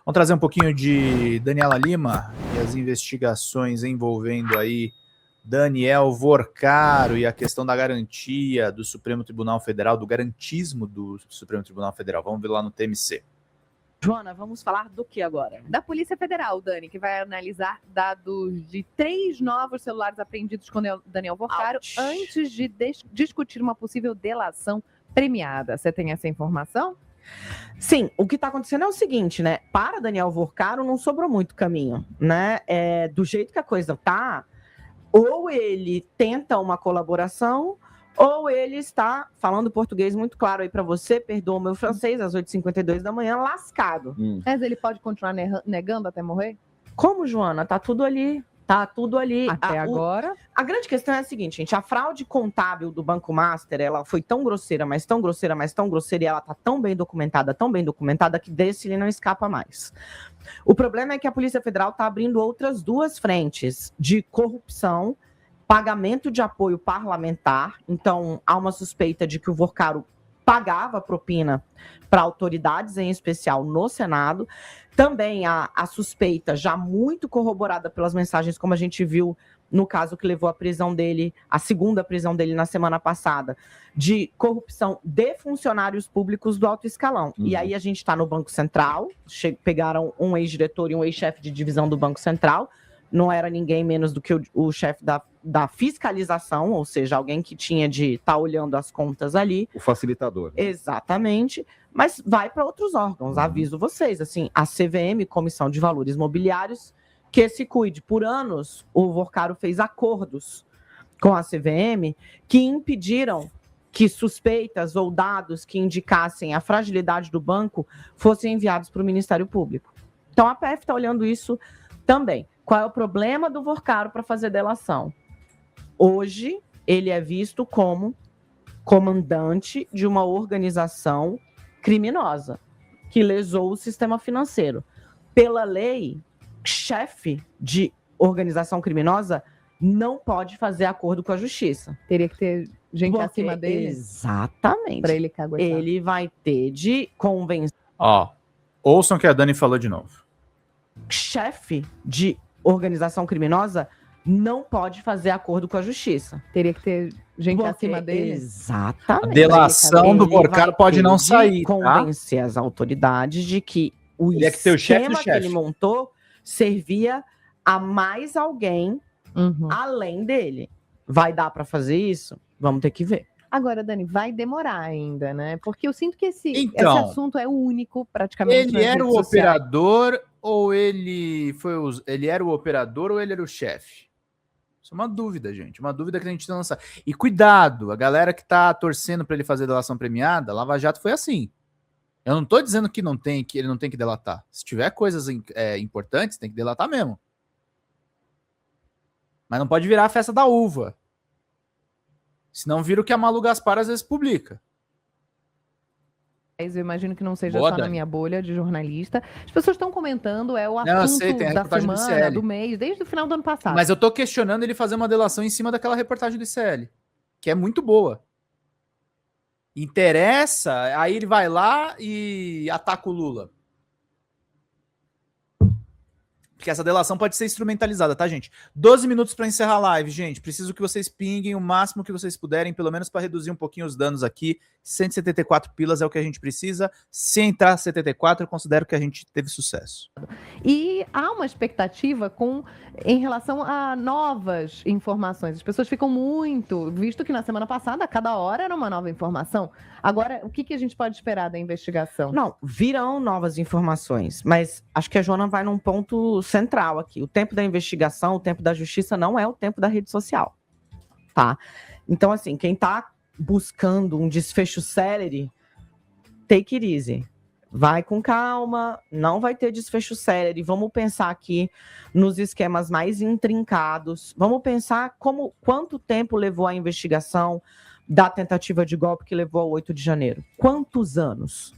Vamos trazer um pouquinho de Daniela Lima e as investigações envolvendo aí Daniel Vorcaro e a questão da garantia do Supremo Tribunal Federal, do garantismo do Supremo Tribunal Federal. Vamos ver lá no TMC. Joana, vamos falar do que agora? Da Polícia Federal, Dani, que vai analisar dados de 3 novos celulares apreendidos com Daniel Vorcaro antes de discutir uma possível delação premiada. Você tem essa informação? Sim, o que está acontecendo é o seguinte, né? Para Daniel Vorcaro não sobrou muito caminho, né? Do jeito que a coisa tá, ou ele tenta uma colaboração, ou ele está, falando português muito claro aí para você, perdoa o meu francês, às 8h52 da manhã, lascado. Mas ele pode continuar negando até morrer? Como, Joana? Tá tudo ali. Tá tudo ali. Até agora? A grande questão é a seguinte, gente. A fraude contábil do Banco Master, ela foi tão grosseira, mas tão grosseira, mas tão grosseira, e ela tá tão bem documentada, que desse ele não escapa mais. O problema é que a Polícia Federal tá abrindo outras duas frentes de corrupção, pagamento de apoio parlamentar. Então, há uma suspeita de que o Vorcaro pagava propina para autoridades, em especial no Senado. Também a suspeita, já muito corroborada pelas mensagens, como a gente viu no caso que levou à prisão dele, a segunda prisão dele na semana passada, de corrupção de funcionários públicos do alto escalão. E aí a gente está no Banco Central, pegaram um ex-diretor e um ex-chefe de divisão do Banco Central, não era ninguém menos do que o chefe da fiscalização, ou seja, alguém que tinha de estar olhando as contas ali. O facilitador. Né? Exatamente. Mas vai para outros órgãos, aviso vocês. Assim, a CVM, Comissão de Valores Mobiliários, que se cuide. Por anos, o Vorcaro fez acordos com a CVM que impediram que suspeitas ou dados que indicassem a fragilidade do banco fossem enviados para o Ministério Público. Então, a PF está olhando isso também. Qual é o problema do Vorcaro para fazer delação? Hoje, ele é visto como comandante de uma organização criminosa que lesou o sistema financeiro. Pela lei, chefe de organização criminosa não pode fazer acordo com a justiça. Teria que ter gente acima dele? Exatamente. Para ele caguetar. Ele vai ter de convencer... Ouçam o que a Dani falou de novo. Chefe de organização criminosa não pode fazer acordo com a justiça. Teria que ter gente acima dele? Exatamente. A delação do Vorcaro pode não sair, tá? Convencer as autoridades de que o esquema que ele montou servia a mais alguém além dele. Vai dar para fazer isso? Vamos ter que ver. Agora, Dani, vai demorar ainda, né? Porque eu sinto que esse assunto é o único, praticamente. Ele era o operador ou ele era o operador ou ele era o chefe? Isso é uma dúvida, gente. Uma dúvida que a gente tem que lançar. E cuidado, a galera que tá torcendo para ele fazer delação premiada, Lava Jato foi assim. Eu não tô dizendo que ele não tem que delatar. Se tiver coisas importantes, tem que delatar mesmo. Mas não pode virar a festa da uva. Senão vira o que a Malu Gaspar às vezes publica. Eu imagino que não seja só na minha bolha de jornalista. As pessoas estão comentando, o assunto da semana, do mês, desde o final do ano passado. Mas eu tô questionando ele fazer uma delação em cima daquela reportagem do ICL, que é muito boa. Interessa, aí ele vai lá e ataca o Lula. Porque essa delação pode ser instrumentalizada, tá, gente? 12 minutos para encerrar a live, gente. Preciso que vocês pinguem o máximo que vocês puderem, pelo menos para reduzir um pouquinho os danos aqui. 174 pilas é o que a gente precisa. Se entrar 74, eu considero que a gente teve sucesso. E há uma expectativa em relação a novas informações. As pessoas ficam muito... Visto que na semana passada, a cada hora era uma nova informação. Agora, o que a gente pode esperar da investigação? Não, virão novas informações, mas acho que a Joana vai num ponto central aqui. O tempo da investigação, o tempo da justiça não é o tempo da rede social, tá? Então, assim, quem tá buscando um desfecho célere, take it easy. Vai com calma, não vai ter desfecho célere. Vamos pensar aqui nos esquemas mais intrincados. Vamos pensar quanto tempo levou a investigação da tentativa de golpe que levou ao 8 de janeiro. Quantos anos,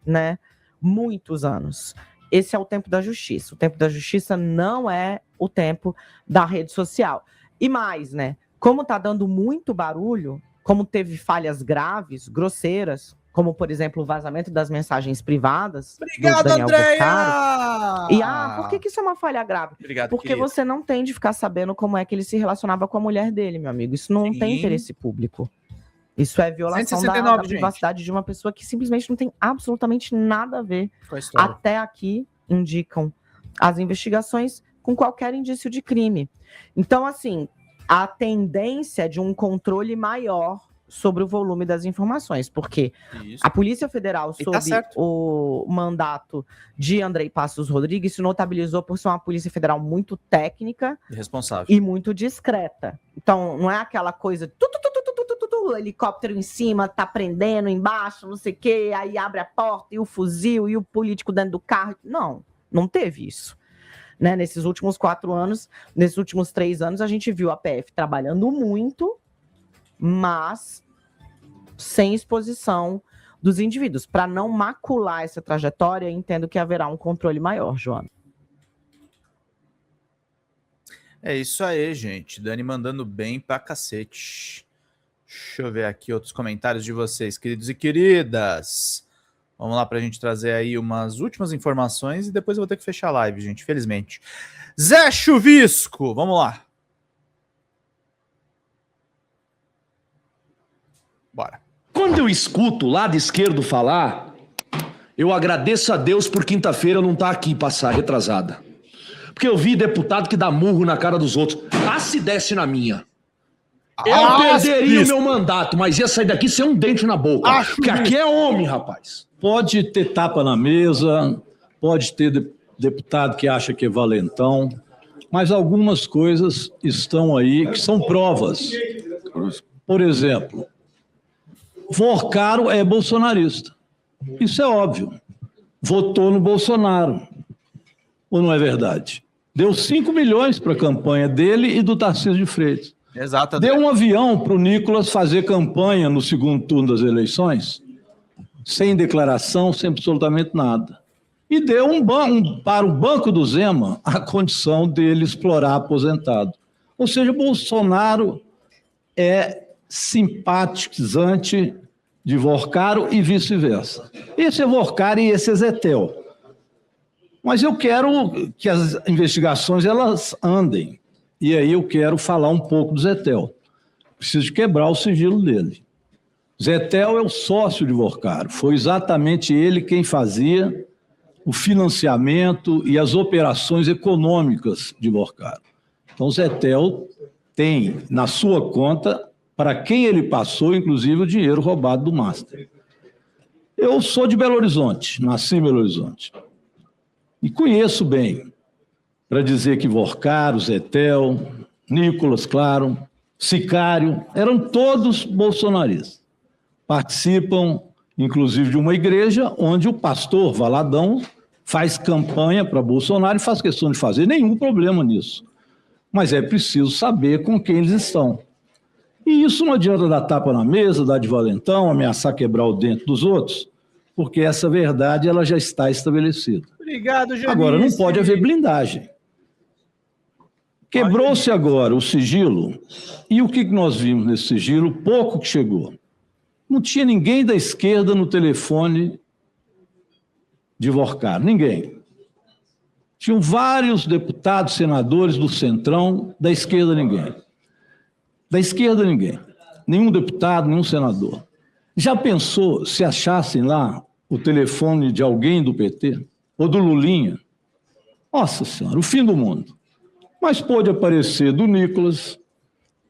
né? Muitos anos. Esse é o tempo da justiça. O tempo da justiça não é o tempo da rede social. E mais, né? Como tá dando muito barulho, como teve falhas graves, grosseiras, como, por exemplo, o vazamento das mensagens privadas do Daniel Vorcaro, E por que isso é uma falha grave? Obrigado, Porque querido. você não tem de ficar sabendo como é que ele se relacionava com a mulher dele, meu amigo. Isso não tem interesse público. Isso é violação 169, da privacidade de uma pessoa que simplesmente não tem absolutamente nada a ver. Com a história. Até aqui indicam as investigações com qualquer indício de crime. Então, assim, a tendência é de um controle maior sobre o volume das informações, porque Isso. a Polícia Federal, E sob tá certo. o mandato de Andrei Passos Rodrigues, se notabilizou por ser uma Polícia Federal muito técnica Irresponsável. e muito discreta. Então, não é aquela coisa, helicóptero em cima, tá prendendo embaixo, não sei o quê, aí abre a porta e o fuzil e o político dentro do carro. Não teve isso. Né? Nesses últimos 4 anos, nesses últimos 3 anos, a gente viu a PF trabalhando muito, mas sem exposição dos indivíduos. Para não macular essa trajetória, entendo que haverá um controle maior, Joana. É isso aí, gente. Dani mandando bem pra cacete. Deixa eu ver aqui outros comentários de vocês, queridos e queridas. Vamos lá pra gente trazer aí umas últimas informações e depois eu vou ter que fechar a live, gente, felizmente. Zé Chuvisco, vamos lá. Bora. Quando eu escuto o lado esquerdo falar, eu agradeço a Deus por quinta-feira não estar aqui passar retrasada. Porque eu vi deputado que dá murro na cara dos outros. Se desce na minha. Eu perderia o meu mandato, mas ia sair daqui sem um dente na boca. Porque aqui é homem, rapaz. Pode ter tapa na mesa, pode ter deputado que acha que é valentão, mas algumas coisas estão aí que são provas. Por exemplo, Vorcaro é bolsonarista. Isso é óbvio. Votou no Bolsonaro. Ou não é verdade? Deu 5 milhões para a campanha dele e do Tarcísio de Freitas. Exato. Deu um avião para o Nicolas fazer campanha no segundo turno das eleições, sem declaração, sem absolutamente nada. E deu para o Banco do Zema a condição dele explorar aposentado. Ou seja, Bolsonaro é simpatizante de Vorcaro e vice-versa. Esse é Vorcaro e esse é Zetel. Mas eu quero que as investigações elas andem. E aí eu quero falar um pouco do Zetel. Preciso quebrar o sigilo dele. Zetel é o sócio de Vorcaro. Foi exatamente ele quem fazia o financiamento e as operações econômicas de Vorcaro. Então, Zetel tem na sua conta para quem ele passou, inclusive, o dinheiro roubado do Master. Eu sou de Belo Horizonte, nasci em Belo Horizonte. E conheço bem, para dizer que Vorcaro, Zetel, Nicolas, claro, Sicário, eram todos bolsonaristas. Participam, inclusive, de uma igreja onde o pastor Valadão faz campanha para Bolsonaro e faz questão de fazer, nenhum problema nisso. Mas é preciso saber com quem eles estão. E isso não adianta dar tapa na mesa, dar de valentão, ameaçar quebrar o dente dos outros, porque essa verdade ela já está estabelecida. Obrigado, Janice. Agora, não pode haver blindagem. Quebrou-se agora o sigilo, e o que nós vimos nesse sigilo? Pouco que chegou. Não tinha ninguém da esquerda no telefone de Vorcaro, ninguém. Tinham vários deputados, senadores do Centrão, da esquerda ninguém. Da esquerda ninguém. Nenhum deputado, nenhum senador. Já pensou se achassem lá o telefone de alguém do PT? Ou do Lulinha? Nossa Senhora, o fim do mundo. Mas pôde aparecer do Nicolas,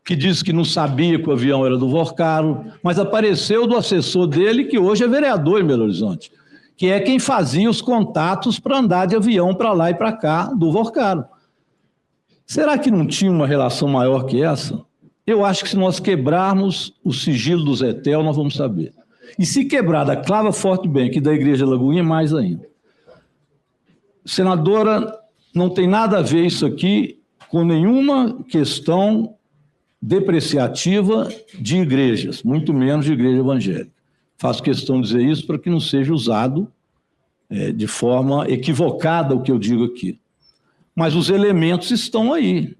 que disse que não sabia que o avião era do Vorcaro, mas apareceu do assessor dele, que hoje é vereador em Belo Horizonte, que é quem fazia os contatos para andar de avião para lá e para cá do Vorcaro. Será que não tinha uma relação maior que essa? Eu acho que se nós quebrarmos o sigilo do Zetel, nós vamos saber. E se quebrar da Clava Forte Bank e da Igreja Lagoinha, mais ainda. Senadora, não tem nada a ver isso aqui com nenhuma questão depreciativa de igrejas, muito menos de igreja evangélica. Faço questão de dizer isso para que não seja usado de forma equivocada o que eu digo aqui. Mas os elementos estão aí.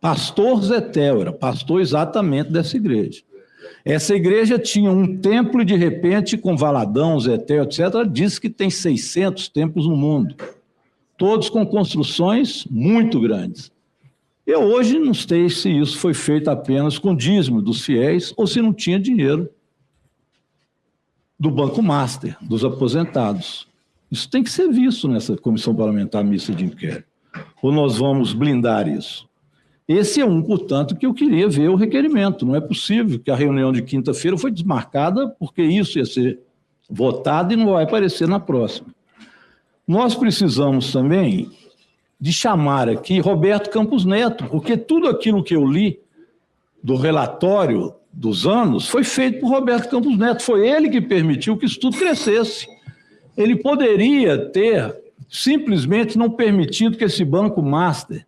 Pastor Zetel era pastor exatamente dessa igreja. Essa igreja tinha um templo e, de repente, com Valadão, Zetel, etc., diz que tem 600 templos no mundo. todos com construções muito grandes. Eu hoje não sei se isso foi feito apenas com dízimo dos fiéis ou se não tinha dinheiro do Banco Master, dos aposentados. Isso tem que ser visto nessa comissão parlamentar mista de inquérito. Ou nós vamos blindar isso? Esse é portanto, que eu queria ver o requerimento. Não é possível que a reunião de quinta-feira foi desmarcada porque isso ia ser votado e não vai aparecer na próxima. Nós precisamos também de chamar aqui Roberto Campos Neto, porque tudo aquilo que eu li do relatório dos anos foi feito por Roberto Campos Neto. Foi ele que permitiu que isso tudo crescesse. Ele poderia ter simplesmente não permitido que esse Banco Master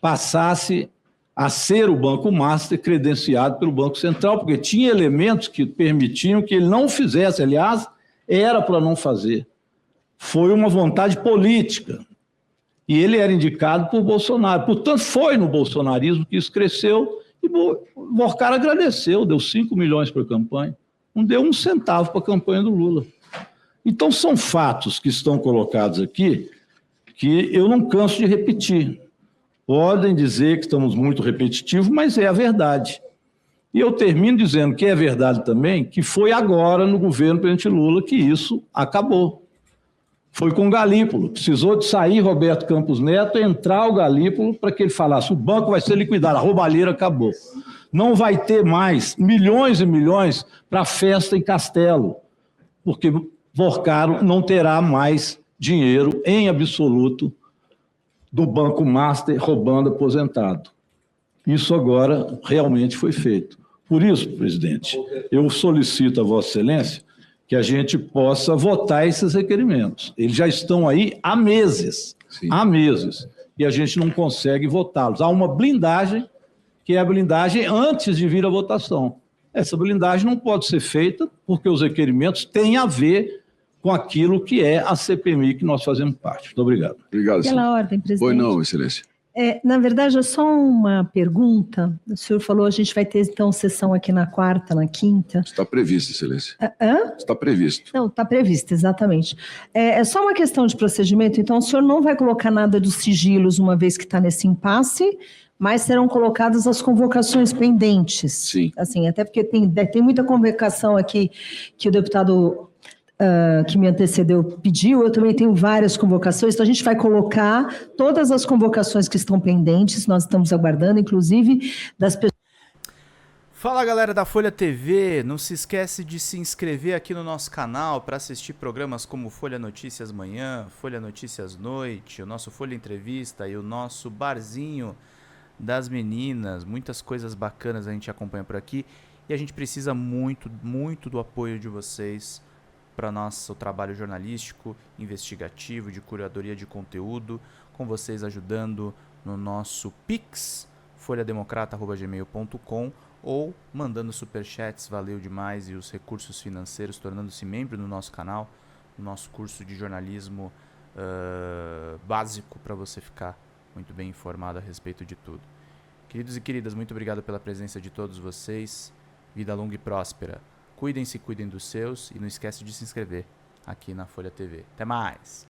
passasse a ser o Banco Master credenciado pelo Banco Central, porque tinha elementos que permitiam que ele não fizesse. Aliás, era para não fazer. Foi uma vontade política. E ele era indicado por Bolsonaro. Portanto, foi no bolsonarismo que isso cresceu e Vorcar agradeceu, deu 5 milhões para a campanha. Não deu um centavo para a campanha do Lula. Então, são fatos que estão colocados aqui que eu não canso de repetir. Podem dizer que estamos muito repetitivos, mas é a verdade. E eu termino dizendo que é verdade também que foi agora, no governo do presidente Lula, que isso acabou. Foi com o Galípolo. Precisou de sair Roberto Campos Neto, entrar o Galípolo para que ele falasse: o banco vai ser liquidado, a roubalheira acabou. Não vai ter mais milhões e milhões para festa em Castelo, porque Vorcaro não terá mais dinheiro em absoluto do Banco Master roubando aposentado. Isso agora realmente foi feito. Por isso, presidente, eu solicito a Vossa Excelência que a gente possa votar esses requerimentos. Eles já estão aí há meses, e a gente não consegue votá-los. Há uma blindagem, que é a blindagem antes de vir a votação. Essa blindagem não pode ser feita porque os requerimentos têm a ver com aquilo que é a CPMI que nós fazemos parte. Muito obrigado. Obrigado, senhor. Pela ordem, presidente. Pois não, excelência. Na verdade, é só uma pergunta. O senhor falou a gente vai ter, então, sessão aqui na quarta, na quinta. Está previsto, excelência. Hã? Está previsto. Não, está previsto, exatamente. É só uma questão de procedimento, então o senhor não vai colocar nada dos sigilos uma vez que está nesse impasse, mas serão colocadas as convocações pendentes. Sim. Assim, até porque tem muita convocação aqui que o deputado que me antecedeu pediu, eu também tenho várias convocações, então a gente vai colocar todas as convocações que estão pendentes, nós estamos aguardando, inclusive das pessoas. Fala, galera da Folha TV, não se esquece de se inscrever aqui no nosso canal para assistir programas como Folha Notícias Manhã, Folha Notícias Noite, o nosso Folha Entrevista e o nosso Barzinho das Meninas. Muitas coisas bacanas a gente acompanha por aqui e a gente precisa muito, muito do apoio de vocês para nosso trabalho jornalístico, investigativo, de curadoria de conteúdo, com vocês ajudando no nosso Pix, folhademocrata@gmail.com, ou mandando superchats, valeu demais, e os recursos financeiros, tornando-se membro do nosso canal, no nosso curso de jornalismo básico, para você ficar muito bem informado a respeito de tudo. Queridos e queridas, muito obrigado pela presença de todos vocês, vida longa e próspera. Cuidem-se, cuidem dos seus e não esquece de se inscrever aqui na Folha TV. Até mais!